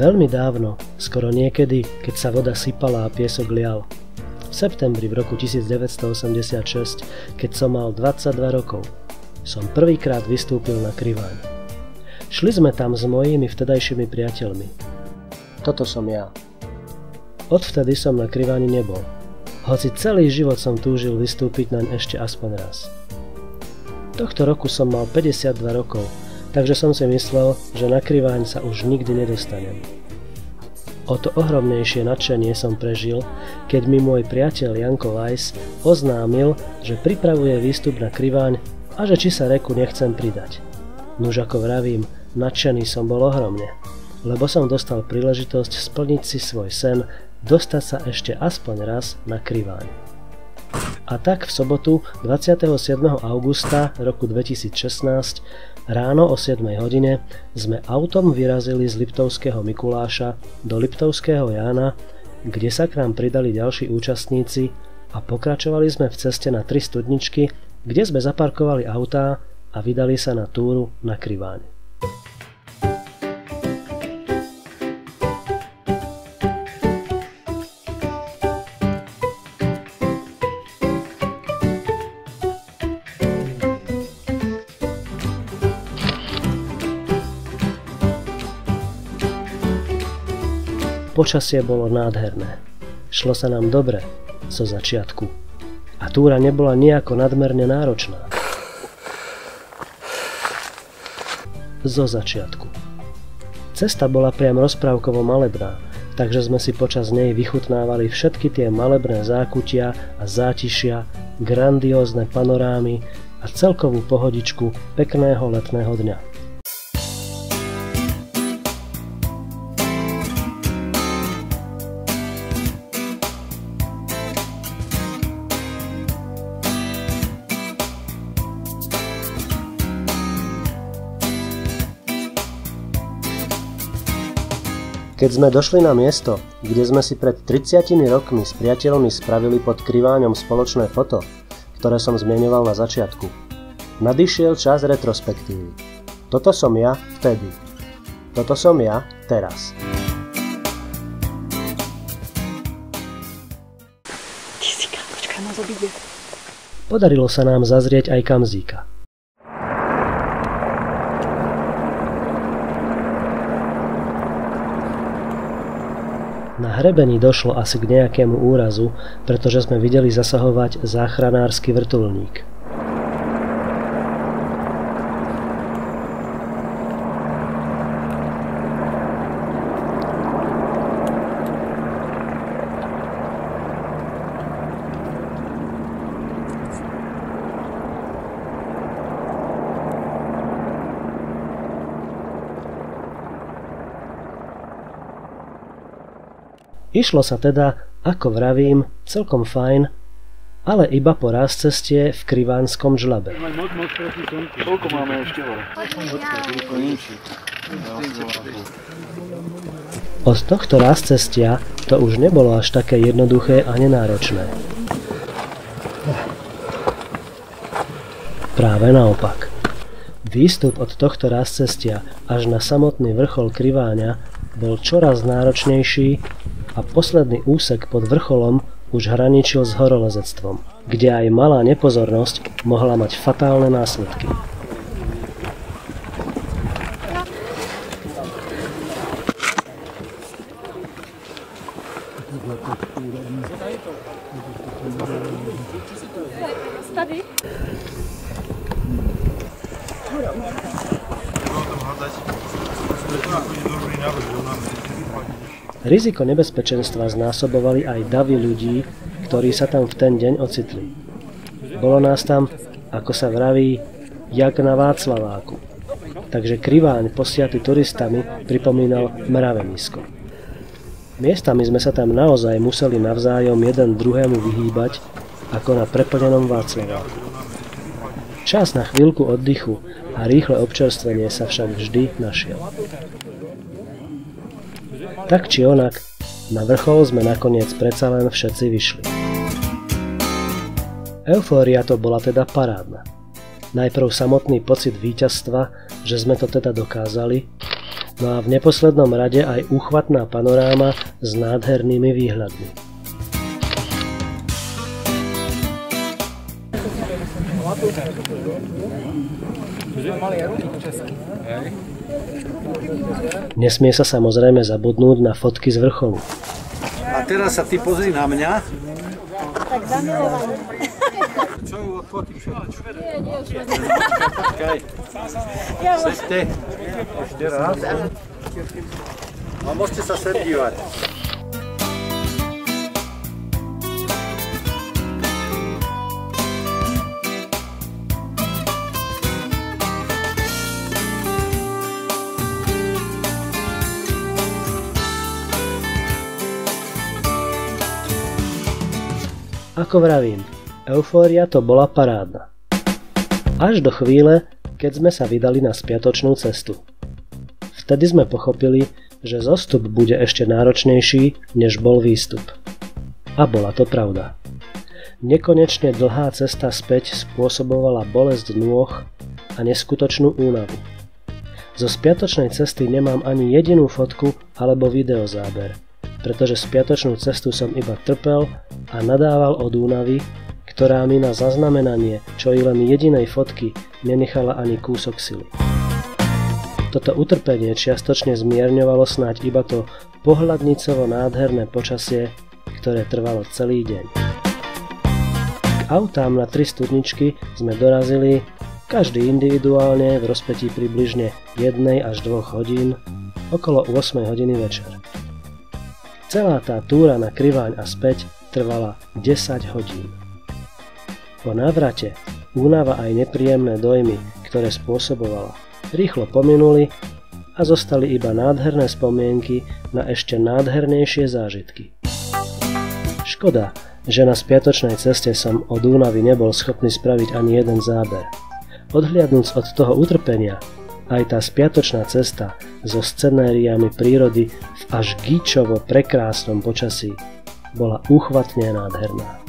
Veľmi dávno, skoro niekedy, keď sa voda sypala a piesok lial. V septembri v roku 1986, keď som mal 22 rokov, som prvýkrát vystúpil na Kriváň. Šli sme tam s mojimi vtedajšími priateľmi. Toto som ja. Odvtedy som na Kriváni nebol. Hoci celý život som túžil vystúpiť naň ešte aspoň raz. Tohto roku som mal 52 rokov, takže som si myslel, že na Kriváň sa už nikdy nedostanem. O to ohromnejšie nadšenie som prežil, keď mi môj priateľ Janko Weiss oznámil, že pripravuje výstup na Kriváň a že či sa reku nechcem pridať. Nuž ako vravím, nadšený som bol ohromne, lebo som dostal príležitosť splniť si svoj sen, dostať sa ešte aspoň raz na Kriváň. A tak v sobotu 27. augusta roku 2016 ráno o 7 hodine sme autom vyrazili z Liptovského Mikuláša do Liptovského Jána, kde sa k nám pridali ďalší účastníci a pokračovali sme v ceste na 3 studničky, kde sme zaparkovali autá a vydali sa na túru na Kriváň. Počasie bolo nádherné. Šlo sa nám dobre zo začiatku. A túra nebola nejako nadmerne náročná. Zo začiatku. Cesta bola priam rozprávkovo malebná, takže sme si počas nej vychutnávali všetky tie malebné zákutia a zátišia, grandiózne panorámy a celkovú pohodičku pekného letného dňa. Keď sme došli na miesto, kde sme si pred 30 rokmi s priateľmi spravili pod Kriváňom spoločné foto, ktoré som zmieňoval na začiatku, nadišiel čas retrospektívy. Toto som ja vtedy. Toto som ja teraz. Počkaj, nás obíde. Podarilo sa nám zazrieť aj Kamzíka. Na hrebení došlo asi k nejakému úrazu, pretože sme videli zasahovať záchranársky vrtuľník. Išlo sa teda, ako vravím, celkom fajn, ale iba po rázcestie v Krivánskom žľabe. Koľko máme ešte hore? Od tohto rázcestia to už nebolo až také jednoduché a nenáročné. Práve naopak. Výstup od tohto rázcestia až na samotný vrchol Kriváňa bol čoraz náročnejší a posledný úsek pod vrcholom už hraničil s horolezectvom, kde aj malá nepozornosť mohla mať fatálne následky. Riziko nebezpečenstva znásobovali aj davy ľudí, ktorí sa tam v ten deň ocitli. Bolo nás tam, ako sa vraví, jak na Václaváku. Takže Kriváň posiaty turistami pripomínal mravenisko. Miestami sme sa tam naozaj museli navzájom jeden druhému vyhýbať, ako na preplnenom Václaváku. Čas na chvíľku oddychu a rýchle občerstvenie sa však vždy našiel. Tak či onak, na vrchol sme nakoniec predsa len všetci vyšli. Eufória to bola teda parádna. Najprv samotný pocit víťazstva, že sme to teda dokázali, No a v neposlednom rade aj úchvatná panoráma s nádhernými výhľadmi. Nesmie sa samozrejme zabudnúť na fotky z vrcholu. A teraz sa ty pozri na mňa. Tak zamilovaný. Čo ju odfotím všetko? Nie, už Počkaj. Chcete? Ešte raz. A môžete sa sem dívať. Ako vravím, eufória to bola parádna. Až do chvíle, keď sme sa vydali na spiatočnú cestu. Vtedy sme pochopili, že zostup bude ešte náročnejší, než bol výstup. A bola to pravda. Nekonečne dlhá cesta späť spôsobovala bolesť nôh a neskutočnú únavu. Zo spiatočnej cesty nemám ani jedinú fotku alebo videozáber, pretože spiatočnú cestu som iba trpel a nadával od únavy, ktorá mi na zaznamenanie čo i len jedinej fotky nenechala ani kúsok sily. Toto utrpenie čiastočne zmierňovalo snáď iba to pohľadnicovo nádherné počasie, ktoré trvalo celý deň. K autám na 3 studničky sme dorazili každý individuálne v rozpätí približne 1 až 2 hodín okolo 8 hodiny večer. Celá tá túra na Kriváň a späť trvala 10 hodín. Po návrate únava aj nepríjemné dojmy, ktoré spôsobovala, rýchlo pominuli a zostali iba nádherné spomienky na ešte nádhernejšie zážitky. Škoda, že na spiatočnej ceste som od únavy nebol schopný spraviť ani jeden záber. Odhliadnúc od toho utrpenia, aj tá spiatočná cesta so scenériami prírody v až gíčovo prekrásnom počasí bola úchvatne nádherná.